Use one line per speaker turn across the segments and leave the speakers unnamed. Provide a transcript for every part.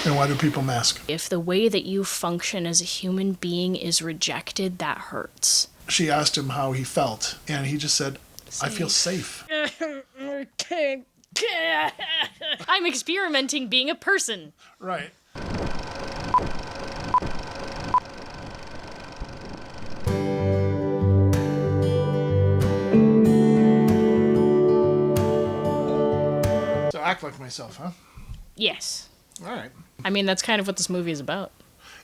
And why do people mask?
If the way that you function as a human being is rejected, that hurts.
She asked him how he felt, and he just said, I feel safe.
I'm experimenting being a person.
Right. So act like myself, huh?
Yes.
All right.
I mean, that's kind of what this movie is about.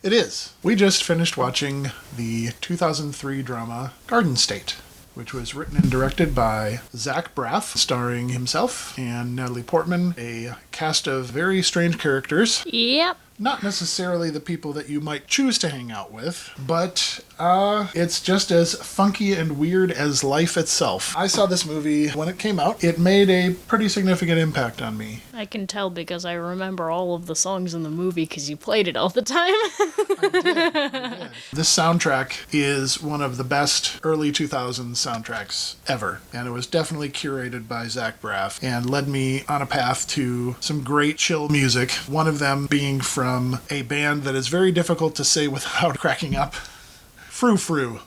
It is. We just finished watching the 2003 drama Garden State, which was written and directed by Zach Braff, starring himself and Natalie Portman, a cast of very strange characters.
Yep.
Not necessarily the people that you might choose to hang out with, but it's just as funky and weird as life itself. I saw this movie when it came out. It made a pretty significant impact on me.
I can tell because I remember all of the songs in the movie because you played it all the time.
I did. This soundtrack is one of the best early 2000s soundtracks ever, and it was definitely curated by Zach Braff and led me on a path to some great chill music, one of them being from a band that is very difficult to say without cracking up. Frou Frou.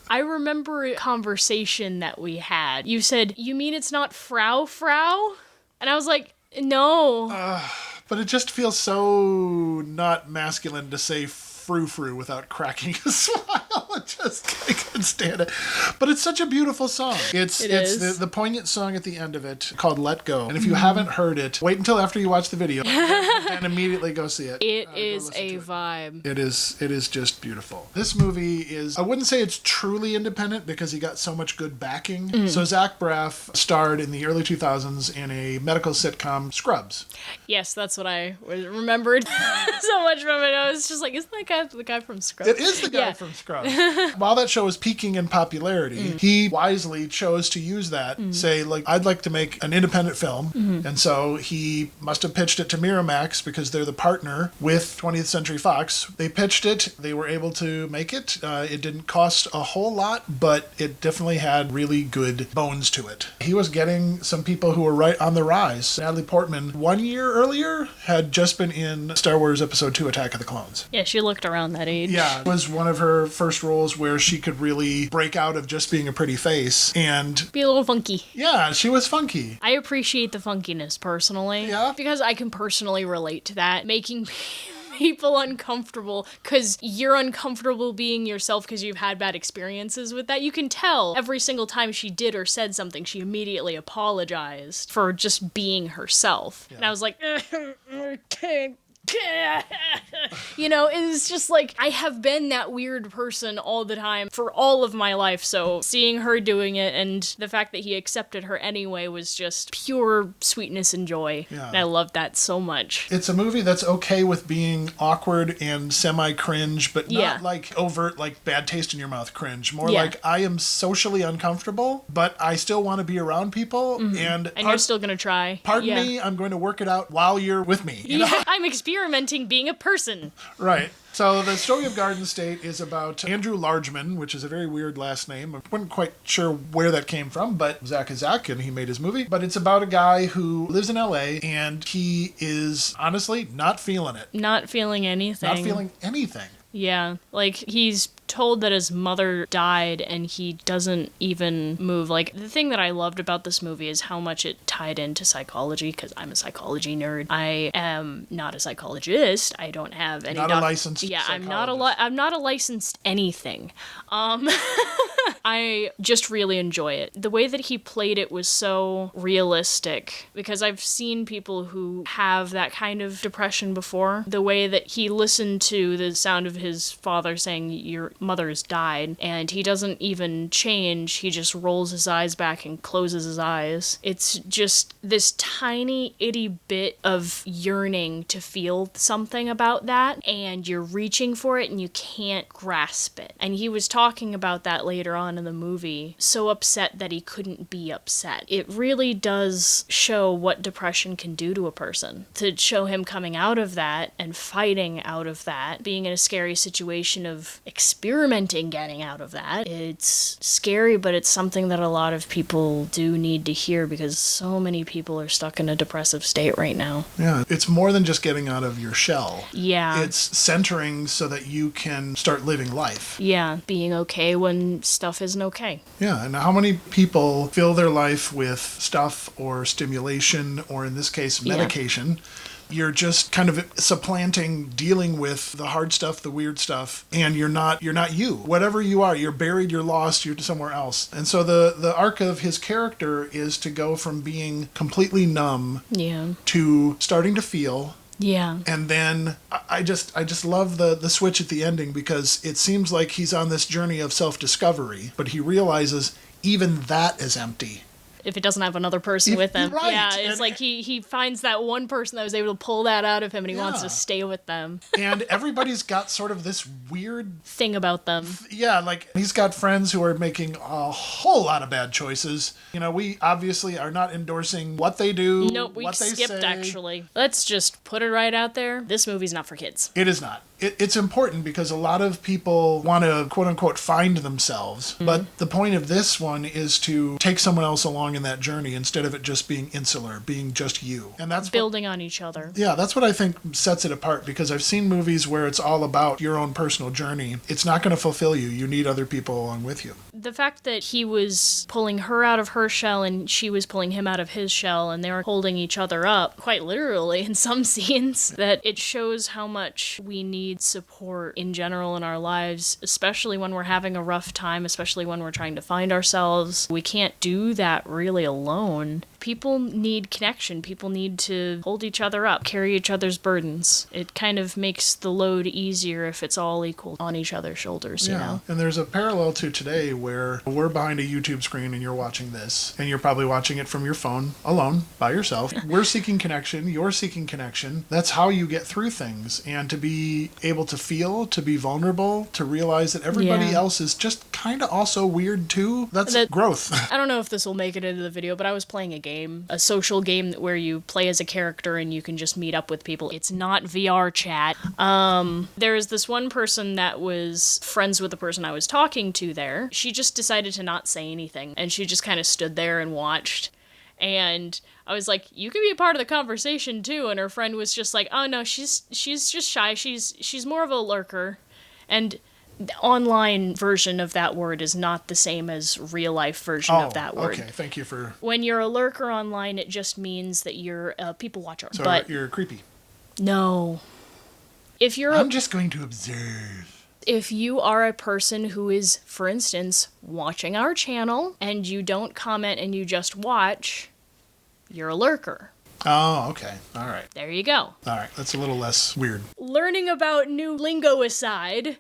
I remember a conversation that we had. You said, "You mean it's not Frau Frau?" And I was like, no.
But it just feels so not masculine to say Frou Frou without cracking a smile. I couldn't stand it. But it's such a beautiful song. It's the poignant song at the end of it called Let Go. And if you haven't heard it, wait until after you watch the video and immediately go see it.
It is a vibe.
It is just beautiful. This movie is, I wouldn't say it's truly independent because he got so much good backing. So Zach Braff starred in the early 2000s in a medical sitcom, Scrubs.
Yes, that's what I remembered so much from it. I was just like, isn't that guy the guy from Scrubs?
It is the guy from Scrubs. While that show was peaking in popularity, he wisely chose to use that, say, like, I'd like to make an independent film. And so he must have pitched it to Miramax because they're the partner with 20th Century Fox. They pitched it. They were able to make it. It didn't cost a whole lot, but it definitely had really good bones to it. He was getting some people who were right on the rise. Natalie Portman, 1 year earlier, had just been in Star Wars Episode 2, Attack of the Clones.
Yeah, she looked around that age.
Yeah, it was one of her first roles where she could really break out of just being a pretty face and
be a little funky.
Yeah, she was funky.
I appreciate the funkiness personally.
Yeah.
Because I can personally relate to that. Making people uncomfortable because you're uncomfortable being yourself because you've had bad experiences with that. You can tell every single time she did or said something, she immediately apologized for just being herself. Yeah. And I was like, you know, it's just like, I have been that weird person all the time for all of my life, so seeing her doing it and the fact that he accepted her anyway was just pure sweetness and joy. Yeah. And I loved that so much.
It's a movie that's okay with being awkward and semi-cringe, but not like overt, like bad taste in your mouth cringe. More like, I am socially uncomfortable, but I still want to be around people, and
you're still gonna try.
Pardon me, I'm going to work it out while you're with me. You know?
I'm experimenting being a person.
Right. So the story of Garden State is about Andrew Largeman, which is a very weird last name. I wasn't quite sure where that came from, but Zach is Zach, and he made his movie. But it's about a guy who lives in LA, and he is honestly not feeling it.
Not feeling anything.
Not feeling anything.
Yeah, like he's told that his mother died and he doesn't even move. Like, the thing that I loved about this movie is how much it tied into psychology, because I'm a psychology nerd. I am not a psychologist. I don't have any...
Not a licensed
I'm not a licensed anything. I just really enjoy it. The way that he played it was so realistic, because I've seen people who have that kind of depression before. The way that he listened to the sound of his father saying, your mother's died, and he doesn't even change. He just rolls his eyes back and closes his eyes. It's just this tiny itty bit of yearning to feel something about that, and you're reaching for it and you can't grasp it. And he was talking about that later on on in the movie, so upset that he couldn't be upset. It really does show what depression can do to a person. To show him coming out of that and fighting out of that, being in a scary situation of experimenting getting out of that, it's scary, but it's something that a lot of people do need to hear because so many people are stuck in a depressive state right now.
Yeah, it's more than just getting out of your shell.
Yeah.
It's centering so that you can start living life.
Yeah, being okay when stuff isn't okay.
Yeah, and how many people fill their life with stuff or stimulation, or in this case, medication? You're just kind of supplanting dealing with the hard stuff, the weird stuff, and you're not you. Whatever you are, you're buried, you're lost, you're somewhere else. And so the arc of his character is to go from being completely numb to starting to feel.
Yeah.
And then I just love the switch at the ending, because it seems like he's on this journey of self-discovery, but he realizes even that is empty.
If it doesn't have another person with him.
Right.
Yeah, it's like he finds that one person that was able to pull that out of him and he wants to
Yeah.
stay with them.
And everybody's got sort of this weird
Thing about them.
yeah, like he's got friends who are making a whole lot of bad choices. You know, we obviously are not endorsing what they do.
Nope, we
what they
skipped
say.
actually. Let's just put it right out there. This movie's not for kids.
It is not. It's important because a lot of people want to, quote unquote, find themselves.
Mm-hmm.
But the point of this one is to take someone else along in that journey instead of it just being insular, being just you. And that's
Building on each other.
yeah, that's what I think sets it apart, because I've seen movies where it's all about your own personal journey. It's not going to fulfill you. You need other people along with you.
The fact that he was pulling her out of her shell and she was pulling him out of his shell and they were holding each other up, quite literally in some scenes, that it shows how much we need support in general in our lives, especially when we're having a rough time, especially when we're trying to find ourselves. We can't do that really alone. People need connection. People need to hold each other up, carry each other's burdens. It kind of makes the load easier if it's all equal on each other's shoulders, you know?
And there's a parallel to today where we're behind a YouTube screen and you're watching this, and you're probably watching it from your phone, alone, by yourself. We're seeking connection. You're seeking connection. That's how you get through things. And to be able to feel, to be vulnerable, to realize that everybody else is just kind of also weird too, that's growth.
I don't know if this will make it into the video, but I was playing a game, a social game where you play as a character and you can just meet up with people. It's not VR chat. There's this one person that was friends with the person I was talking to there. She just decided to not say anything, and she just kind of stood there and watched. And I was like, you can be a part of the conversation too. And her friend was just like, oh no, she's just shy. She's more of a lurker. And the online version of that word is not the same as real life version of that word.
Okay, thank you for...
When you're a lurker online, it just means that you're a people watcher.
So
but
you're creepy.
no. If you're
I'm just going to observe.
If you are a person who is, for instance, watching our channel and you don't comment and you just watch, you're a lurker.
Oh, okay. All right.
There you go.
All right. That's a little less weird.
Learning about new lingo aside,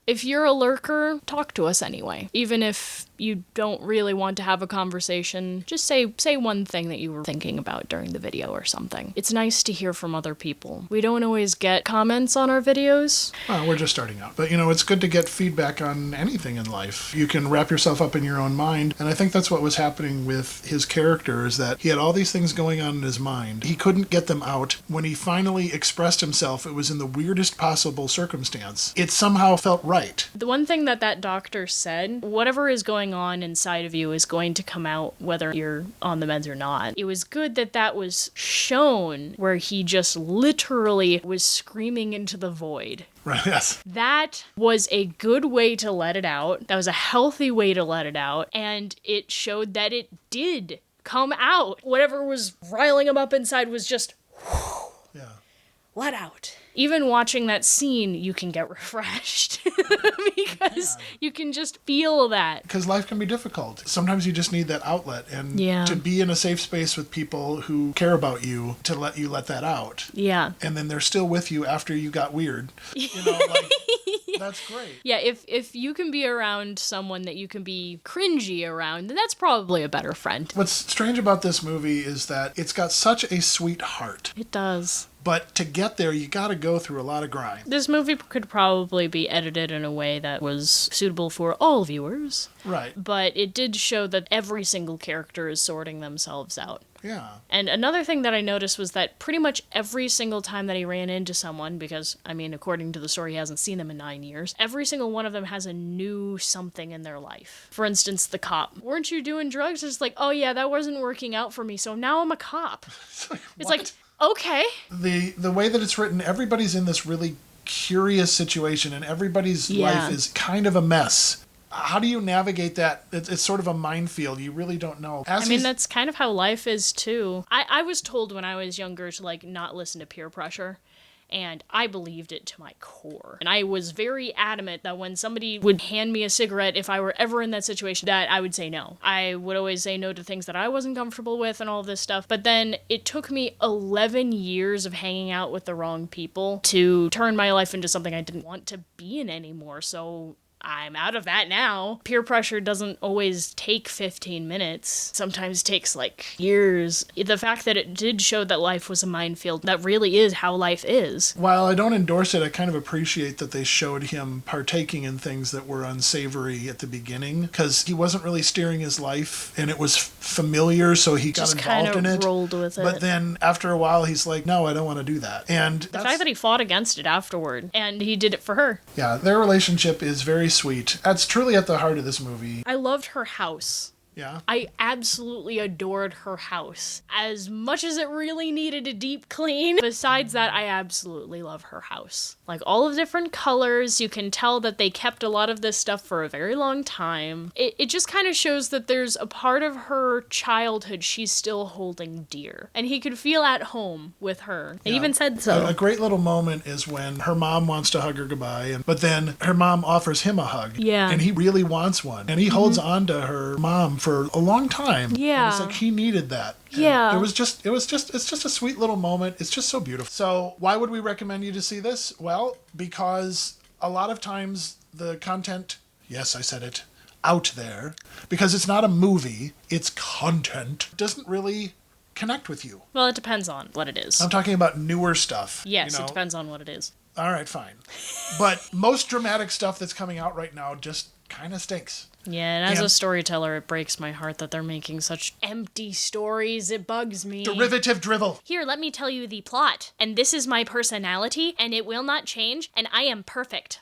if you're a lurker, talk to us anyway. Even if you don't really want to have a conversation, just say one thing that you were thinking about during the video or something. It's nice to hear from other people. We don't always get comments on our videos.
Well, we're just starting out. But, it's good to get feedback on anything in life. You can wrap yourself up in your own mind. And I think that's what was happening with his character, is that he had all these things going on in his mind. He couldn't get them out. When he finally expressed himself, it was in the weirdest possible circumstance. It somehow felt right.
The one thing that doctor said, whatever is going on inside of you is going to come out whether you're on the meds or not. It was good that was shown where he just literally was screaming into the void.
Right, yes.
That was a good way to let it out. That was a healthy way to let it out. And it showed that it did come out. Whatever was riling him up inside was just let out. Even watching that scene, you can get refreshed because you can just feel that.
Because life can be difficult. Sometimes you just need that outlet, and to be in a safe space with people who care about you to let you let that out.
Yeah.
And then they're still with you after you got weird. That's great.
Yeah, if you can be around someone that you can be cringy around, then that's probably a better friend.
What's strange about this movie is that it's got such a sweet heart.
It does.
But to get there, you got to go through a lot of grind.
This movie could probably be edited in a way that was suitable for all viewers.
Right.
But it did show that every single character is sorting themselves out.
Yeah.
And another thing that I noticed was that pretty much every single time that he ran into someone, because, I mean, according to the story, he hasn't seen them in 9 years, every single one of them has a new something in their life. For instance, the cop. Weren't you doing drugs? It's like, oh yeah, that wasn't working out for me, so now I'm a cop. It's like, okay.
The way that it's written, everybody's in this really curious situation, and everybody's life is kind of a mess. How do you navigate that? It's sort of a minefield. You really don't know.
I mean, that's kind of how life is, too. I was told when I was younger to, like, not listen to peer pressure. And I believed it to my core. And I was very adamant that when somebody would hand me a cigarette, if I were ever in that situation, that I would say no. I would always say no to things that I wasn't comfortable with and all this stuff. But then it took me 11 years of hanging out with the wrong people to turn my life into something I didn't want to be in anymore. So I'm out of that now. Peer pressure doesn't always take 15 minutes. Sometimes takes like years. The fact that it did show that life was a minefield, that really is how life is.
While I don't endorse it, I kind of appreciate that they showed him partaking in things that were unsavory at the beginning, because he wasn't really steering his life, and it was familiar, so he got involved in it.
Rolled with it.
But then after a while, he's like, no, I don't want to do that. And
the fact that he fought against it afterward, and he did it for her.
Yeah, their relationship is very sweet. That's truly at the heart of this movie.
I loved her house.
Yeah.
I absolutely adored her house. As much as it really needed a deep clean. Besides that, I absolutely love her house. Like, all of different colors. You can tell that they kept a lot of this stuff for a very long time. It just kind of shows that there's a part of her childhood she's still holding dear. And he could feel at home with her. It even said so.
A great little moment is when her mom wants to hug her goodbye, but then her mom offers him a hug.
Yeah.
And he really wants one. And he holds on to her mom for a long time.
Yeah.
And it's like he needed that. And
yeah.
it's just a sweet little moment. It's just so beautiful. So why would we recommend you to see this? Well, because a lot of times the content, yes, I said it, out there, because it's not a movie, it's content, doesn't really connect with you.
Well, it depends on what it is.
I'm talking about newer stuff.
Yes, it depends on what it is.
All right, fine. But most dramatic stuff that's coming out right now just kind of stinks.
Yeah, and as a storyteller, it breaks my heart that they're making such empty stories. It bugs me.
Derivative drivel.
Here, let me tell you the plot. And this is my personality, and it will not change, and I am perfect.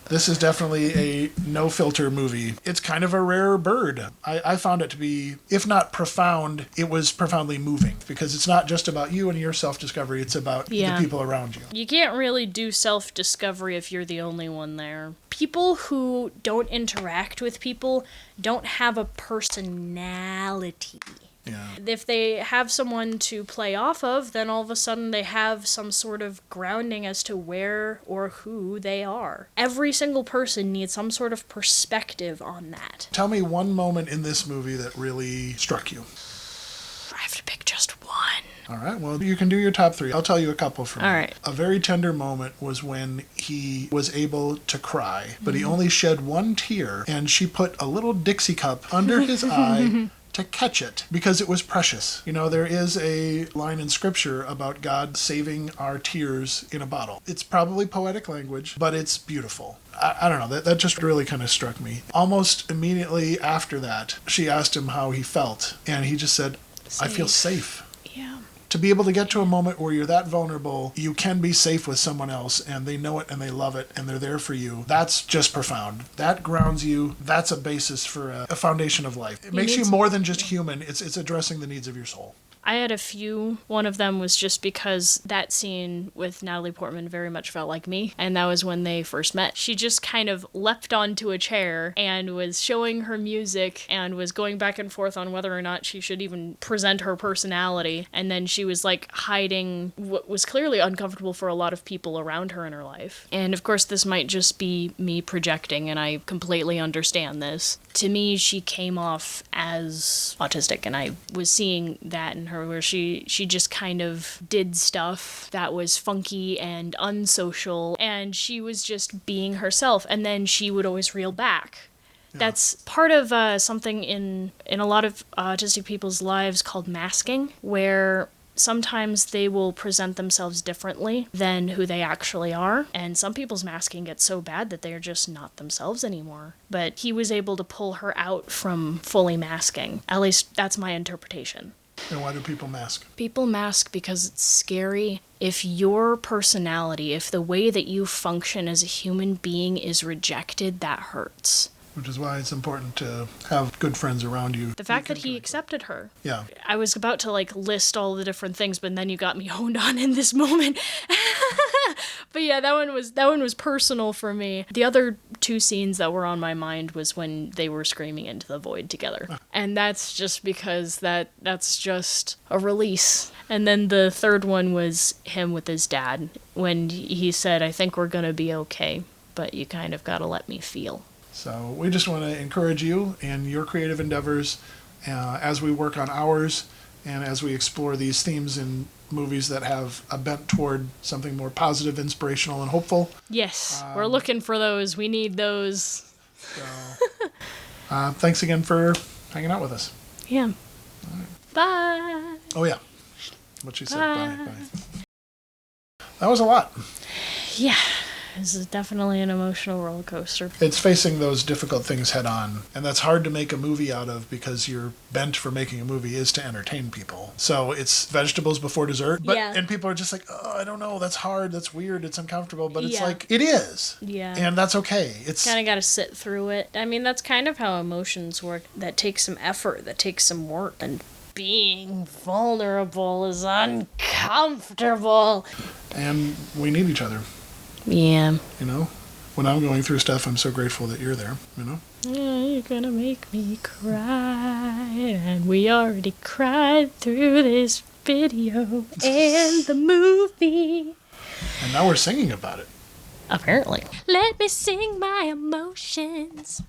This is definitely a no-filter movie. It's kind of a rare bird. I found it to be, if not profound, it was profoundly moving, because it's not just about you and your self-discovery, it's about the people around you.
You can't really do self-discovery if you're the only one there. People who don't interact with people don't have a personality.
Yeah.
If they have someone to play off of, then all of a sudden they have some sort of grounding as to where or who they are. Every single person needs some sort of perspective on that.
Tell me one moment in this movie that really struck you.
I have to pick just one.
All right, well, you can do your top three. I'll tell you a couple from
All right.
A very tender moment was when he was able to cry, but he only shed one tear, and she put a little Dixie cup under his eye to catch it, because it was precious. You know, there is a line in scripture about God saving our tears in a bottle. It's probably poetic language, but it's beautiful. I don't know, that just really kind of struck me. Almost immediately after that, she asked him how he felt, and he just said, I feel safe.
Yeah.
To be able to get to a moment where you're that vulnerable, you can be safe with someone else, and they know it and they love it and they're there for you. That's just profound. That grounds you. That's a basis for a foundation of life. It makes you more than just human. It's addressing the needs of your soul.
I had a few. One of them was just because that scene with Natalie Portman very much felt like me, and that was when they first met. She just kind of leapt onto a chair and was showing her music and was going back and forth on whether or not she should even present her personality, and then she was like hiding what was clearly uncomfortable for a lot of people around her in her life. And of course this might just be me projecting, and I completely understand this. To me, she came off as autistic, and I was seeing that in her, where she just kind of did stuff that was funky and unsocial, and she was just being herself, and then she would always reel back. Yeah. That's part of something in a lot of autistic people's lives called masking, where sometimes they will present themselves differently than who they actually are. And some people's masking gets so bad that they're just not themselves anymore. But he was able to pull her out from fully masking. At least that's my interpretation.
And why do people mask?
People mask because it's scary. If your personality, if the way that you function as a human being is rejected, that hurts.
Which is why it's important to have good friends around you.
The fact that he accepted her.
Yeah.
I was about to list all the different things, but then you got me honed on in this moment. But yeah, that one was personal for me. The other two scenes that were on my mind was when they were screaming into the void together. And that's just because that's just a release. And then the third one was him with his dad when he said, "I think we're going to be okay, but you kind of got to let me feel."
So we just want to encourage you in your creative endeavors as we work on ours and as we explore these themes in movies that have a bent toward something more positive, inspirational, and hopeful.
Yes, we're looking for those. We need those.
So, thanks again for hanging out with us.
Yeah. Right. Bye.
Oh, yeah. What she said. Bye. That was a lot.
Yeah. This is definitely an emotional roller coaster.
It's facing those difficult things head on, and that's hard to make a movie out of because your bent for making a movie is to entertain people. So it's vegetables before dessert, and people are just like, "Oh, I don't know, that's hard, that's weird, it's uncomfortable," but it's like, it is.
Yeah.
And that's okay. It's
kind of got to sit through it. I mean, that's kind of how emotions work. That takes some effort, that takes some work, and being vulnerable is uncomfortable.
And we need each other.
Yeah.
You know, when I'm going through stuff, I'm so grateful that you're there, you know?
Yeah, you're gonna make me cry, and we already cried through this video and the movie.
And now we're singing about it.
Apparently. Let me sing my emotions.